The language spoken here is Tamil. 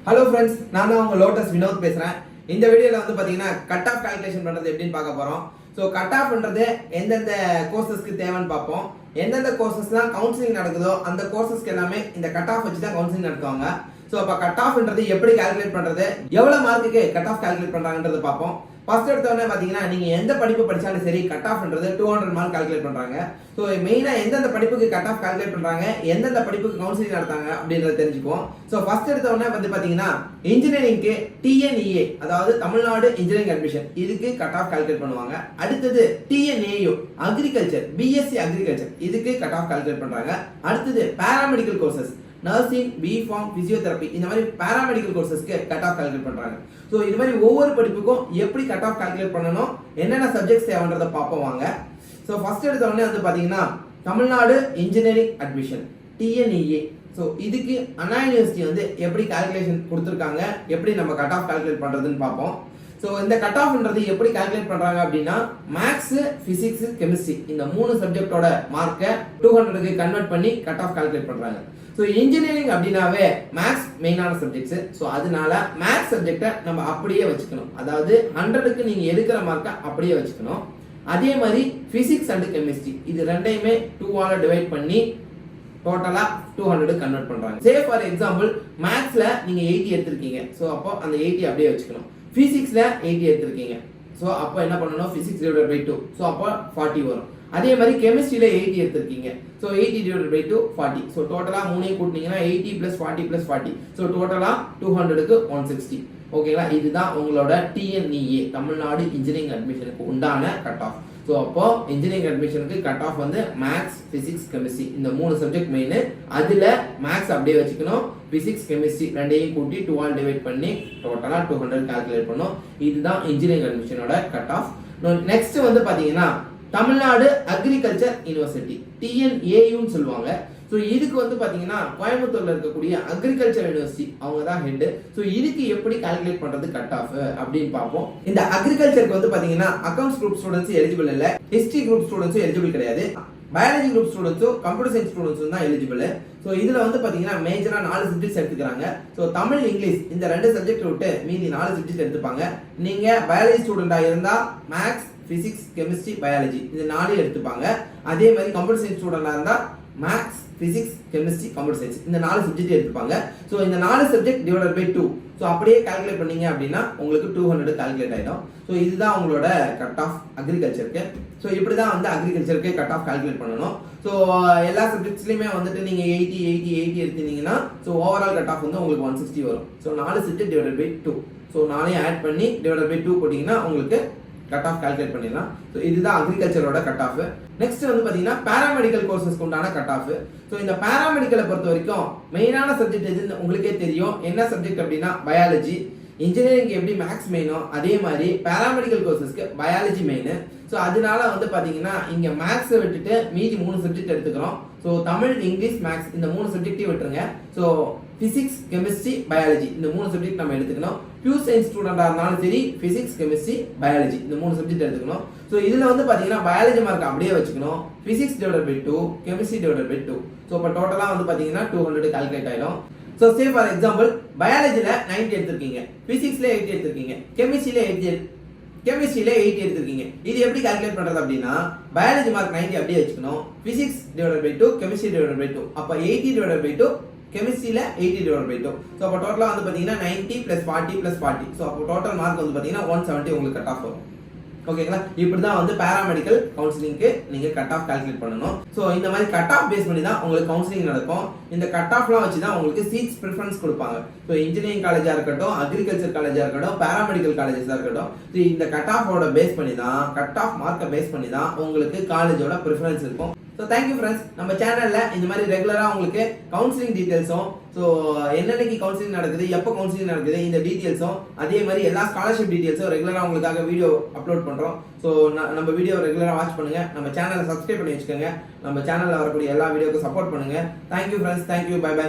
ஹலோ ஃப்ரெண்ட்ஸ், நான் தான் உங்கள் லோட்டஸ் வினோத் பேசுகிறேன். இந்த வீடியோவில் வந்து பார்த்தீங்கன்னா கட் ஆஃப் கால்குலேஷன் பண்ணுறது எப்படின்னு பார்க்க போகிறோம். ஸோ கட் ஆஃப்ன்றது எந்தெந்த கோர்சஸ்க்கு தேவைன்னு பார்ப்போம். எந்தெந்த கோர்சஸ்லாம் கவுன்சிலிங் நடக்குதோ அந்த கோர்சஸ்க்கு எல்லாமே இந்த கட் ஆஃப் வச்சு தான் கவுன்சிலிங் நடத்துவாங்க. ஸோ அப்போ கட் ஆஃப்ன்றது எப்படி கால்குலேட் பண்ணுறது, எவ்வளோ மார்க்குக்கு கட் ஆஃப் கால்குலேட் பண்ணுறாங்கன்றது பார்ப்போம். ஃபர்ஸ்ட் எடுத்தோடனே பார்த்தீங்கன்னா நீங்கள் எந்த படிப்பு படித்தாலும் சரி கட் ஆஃப்ன்றது 200 மார்க் கால்குலேட் பண்ணுறாங்க. ஸோ மெயினாக எந்தெந்த படிப்புக்கு கட் ஆஃப் கால்குலேட் பண்ணுறாங்க, எந்தெந்த படிப்புக்கு கவுன்சிலிங் நடத்தாங்க அப்படின்றத தெரிஞ்சுக்குவோம். ஸோ ஃபர்ஸ்ட் எடுத்தோடனே வந்து பார்த்தீங்கன்னா இன்ஜினியரிங்க்கு TNEA, அதாவது தமிழ்நாடு இன்ஜினியரிங் அட்மிஷன், இதுக்கு கட் ஆஃப் கால்குலேட் பண்ணுவாங்க. அடுத்தது TNAU அக்ரிகல்ச்சர், BSc அக்ரிகல்ச்சர், இதுக்கு கட் ஆஃப் கால்குலேட் பண்ணுறாங்க. அடுத்தது paramedical courses, nursing, B Pharm, physiotherapy, இந்த மாதிரி பேராமெடிக்கல் கோர்சஸ்க்கு கட் ஆஃப் கால்குலேட் பண்றாங்க. ஸோ இது மாதிரி ஒவ்வொரு படிப்புக்கும் எப்படி கட் ஆஃப் கால்குலேட் பண்ணணும், என்னென்ன சப்ஜெக்ட்ஸ் தேவைன்றதை பார்ப்போம் வாங்க. ஸோ ஃபர்ஸ்ட் எடுத்த உடனே வந்து பார்த்தீங்கன்னா Tamil Nadu engineering admission TNEA. So இதுக்கு அண்ணா யூனிவர்சிட்டி வந்து எப்படி கால்குலேஷன் கொடுத்துருக்காங்க, எப்படி நம்ம கட் ஆஃப் கால்குலேட் பண்றதுன்னு பார்ப்போம். ஸோ இந்த கட் ஆஃப்ன்றது எப்படி கால்குலேட் பண்றாங்க அப்படின்னா மேக்ஸ், பிசிக்ஸ், கெமிஸ்ட்ரி இந்த 3 சப்ஜெக்டோட மார்க்கை 200க்கு கன்வெர்ட் பண்ணி கட் ஆஃப் கால்குலேட் பண்றாங்க. ஸோ இன்ஜினியரிங் அப்படின்னாவே மேக்ஸ் மெயினான சப்ஜெக்ட்ஸ். ஸோ அதனால மேக்ஸ் சப்ஜெக்டை நம்ம அப்படியே வச்சுக்கணும். அதாவது 100க்கு நீங்க எடுக்கிற மார்க்கை அப்படியே வச்சுக்கணும். அதே மாதிரி பிசிக்ஸ் அண்ட் கெமிஸ்ட்ரி இது ரெண்டையுமே 2ஆல டிவைட் பண்ணி டோட்டலா 200 கன்வெர்ட் பண்றாங்க. சே ஃபார் எக்ஸாம்பிள் மேக்ஸ்ல நீங்க 80 எடுத்திருக்கீங்க. ஸோ அப்போ அந்த 80 அப்படியே வச்சுக்கணும். பிசிக்ஸ்ல 80 எடுத்திருக்கீங்க. ஸோ அப்போ என்ன பண்ணணும், பிசிக்ஸ் டிவைடட் பை 2. ஸோ அப்போ 40 வரும். அதே மாதிரி கெமிஸ்ட்ரியில 80 எடுத்திருக்கீங்க. So 80 divided by 2 40. ஸோ டோட்டலா 3 கூட்டினீங்கன்னா 80 + 40 + 40. ஸோ டோட்டலா 200க்கு 160. ஓகேங்களா, இதுதான் உங்களோட TNEA தமிழ்நாடு இன்ஜினியரிங் அட்மிஷனுக்கு உண்டான கட் ஆஃப். ஸோ அப்போ இன்ஜினியரிங் அட்மிஷனுக்கு கட் ஆஃப் வந்து மேக்ஸ், பிசிக்ஸ், கெமிஸ்ட்ரி இந்த 3 சப்ஜெக்ட் மெயின். அதுல மேக்ஸ் அப்படியே வச்சுக்கணும், பிசிக்ஸ், கெமிஸ்ட்ரி ரெண்டையும் கூட்டி 2ஆல் டிவைட் பண்ணி டோட்டலா 200 கால்குலேட் பண்ணோம். இதுதான் இன்ஜினியரிங் அட்மிஷனோட கட் ஆஃப். நெக்ஸ்ட் வந்து பாத்தீங்கன்னா தமிழ்நாடு அக்ரிகல்ச்சர் யூனிவர்சிட்டி TNAUன்னு சொல்லுவாங்க. ஸோ இதுக்கு வந்து பாத்தீங்கன்னா கோயம்புத்தூர்ல இருக்கக்கூடிய அக்ரிகல்ச்சர் யூனிவர்சிட்டி அவங்க தான் ஹெட். ஸோ இதுக்கு எப்படி கால்குலேட் பண்றது கட் ஆஃப் அப்படின்னு பார்ப்போம். இந்த அக்ரிகல்ச்சருக்கு வந்து பாத்தீங்கன்னா அக்கவுண்ட்ஸ் குரூப் ஸ்டூடெண்ட்ஸ் எலிஜிபிள் இல்ல, ஹிஸ்டரி குரூப் ஸ்டூடெண்ட்ஸும் எலிஜிபிள் கிடையாது, பயாலஜி குரூப் ஸ்டூடெண்ட்ஸும் கம்ப்யூட்டர் சயின்ஸ் ஸ்டூடெண்ட்ஸும் தான் எலிஜிபிள். ஸோ இதுல வந்து பாத்தீங்கன்னா மேஜரா 4 சப்ஜெக்ட்ஸ் எடுத்துக்கிறாங்க. ஸோ தமிழ், இங்கிலீஷ் இந்த 2 சப்ஜெக்ட் விட்டு மீதி 4 சப்ஜெக்ட் எடுத்துப்பாங்க. நீங்க பயாலஜி ஸ்டூடெண்டா இருந்தா மேக்ஸ், பிசிக்ஸ், கெமிஸ்ட்ரி, பயாலஜி இந்த 4 எடுத்துப்பாங்க. அதே மாதிரி கம்ப்யூட்டர் சயின்ஸ் ஸ்டூடெண்டா இருந்தா maths, physics, chemistry, computer science இந்த 4 சப்ஜெக்ட் எடுத்துப்பாங்க. ஸோ இந்த 4 சப்ஜெக்ட் டிவைடட் பை 2. ஸோ அப்படியே கால்குலேட் பண்ணீங்க அப்படின்னா உங்களுக்கு 200 கால்குலேட் ஆயிடும். ஸோ இதுதான் உங்களோட கட் ஆஃப் அக்ரிகல்ச்சருக்கு. ஸோ இப்படிதான் வந்து அக்ரிகல்ச்சருக்கு கட் ஆஃப் கால்குலேட் பண்ணணும். ஸோ எல்லா சப்ஜெக்ட்ஸ்லையுமே வந்துட்டு நீங்க 80 எடுத்தீங்கன்னா ஸோ ஓவரால் கட் ஆஃப் வந்து உங்களுக்கு 160 வரும். So 4 subject divided by 2. So 4ஐயும் ஆட் பண்ணி டிவைடட் பை 2 போட்டீங்கன்னா உங்களுக்கு கட் ஆஃப் கால்குலேட் பண்ணிடலாம். ஸோ இதுதான் அக்ரிகல்ச்சரோட கட் ஆஃப். நெக்ஸ்ட் வந்து பாத்தீங்கன்னா பேராமெடிக்கல் கோர்சஸ்க்கு உண்டான கட் ஆஃப். ஸோ இந்த பேராமெடிக்கலை பொறுத்த வரைக்கும் மெயினான சப்ஜெக்ட் எதுன்னு உங்களுக்கே தெரியும். என்ன சப்ஜெக்ட் அப்படின்னா பயாலஜி. இன்ஜினியரிங் எப்படி மேக்ஸ் மெயினோ அதே மாதிரி பேராமெடிக்கல் கோர்சஸ்க்கு பயாலஜி மெயின். ஸோ அதனால வந்து பாத்தீங்கன்னா இங்க மேக்ஸை விட்டுட்டு மீதி 3 சப்ஜெக்ட் எடுத்துக்கிறோம். ஸோ தமிழ், இங்கிலீஷ், மேக்ஸ் இந்த 3 சப்ஜெக்டையும் விட்டுருங்க. ஸோ பிசிக்ஸ், கெமிஸ்ட்ரி, பயாலஜி இந்த 3 சப்ஜெக்ட் நம்ம எடுத்துக்கணும். பியூர் சயின்ஸ் ஸ்டூடெண்டா இருந்தாலும் சரி பிசிக்ஸ், கெமிஸ்ட்ரி, பயாலஜி இந்த 3 சப்ஜெக்ட் எடுத்துக்கணும். ஸோ இதுல வந்து பாத்தீங்கன்னா பயாலஜி மார்க் அப்படியே வச்சுக்கணும். Physics divided by 2, chemistry divided by 2. So இப்போ டோட்டலா வந்து பாத்தீங்கன்னா 200 கால்குலேட் ஆயிடும். ஸோ சே ஃபார் எக்ஸாம்பிள் பயாலஜில 90 எடுத்திருக்கீங்க, பிசிக்ஸ்ல 80 எடுத்திருக்கீங்க, கெமிஸ்ட்ரியில 80 எடுத்திருக்கீங்க. இது எப்படி கால்குலேட் பண்றது அப்படின்னா பயாலஜி மார்க் 90 அப்படியே வச்சுக்கணும், physics divided by 2, chemistry divided by 2. அப்ப 80 டிவைடட் பை 2, கெமிஸ்ட்ரியில 80 டிவைடட் பை 2. ஸோ அப்போ டோட்டலா வந்து பாத்தீங்கன்னா 90 + 40 + 40. ஸோ அப்போ டோட்டல் மார்க் வந்து பாத்தீங்கன்னா 170 உங்களுக்கு கட் ஆஃப் வரும். ஓகேங்களா, இப்படிதான் வந்து பேராமெடிக்கல் கவுன்சிலிங்க்கு நீங்க கட் ஆஃப் கால்குலேட் பண்ணணும். ஸோ இந்த மாதிரி கட் ஆஃப் பேஸ் பண்ணி தான் உங்களுக்கு கவுன்சிலிங் நடக்கும். இந்த கட் ஆஃப்லாம் வச்சு தான் உங்களுக்கு சீட்ஸ் ப்ரிஃபரன்ஸ் கொடுப்பாங்க. ஸோ இன்ஜினியரிங் காலேஜா இருக்கட்டும், அக்ரிகல்ச்சர் காலேஜா இருக்கட்டும், பேராமெடிக்கல் காலேஜஸா இருக்கட்டும், இந்த கட் ஆஃபோட பேஸ் பண்ணி தான், கட் ஆஃப் மார்க்கை பேஸ் பண்ணி தான் உங்களுக்கு காலேஜோட ப்ரிஃபரன்ஸ் இருக்கும். So thank you friends. நம்ம சேனல்ல இந்த மாதிரி ரெகுலரா உங்களுக்கு கவுன்சிலிங் டீடைல்ஸும், ஸோ என்னன்னைக்கு கவுன்சிலிங் நடக்குது, எப்போ கவுன்சிலிங் நடக்குது இந்த டீடைல்ஸும், அதே மாதிரி எல்லா ஸ்காலர்ஷிப் டீடைல்ஸும் ரெகுலரா உங்களுக்காக வீடியோ அப்லோட் பண்றோம். ஸோ நம்ம வீடியோ ரெகுலரா வாட்ச் பண்ணுங்க, நம்ம சேனலை சப்ஸ்கிரைப் பண்ணி வச்சுக்கோங்க, நம்ம சேனல்ல வரக்கூடிய எல்லா வீடியோக்கும் சப்போர்ட் பண்ணுங்க. Thank you friends, thank you, bye by.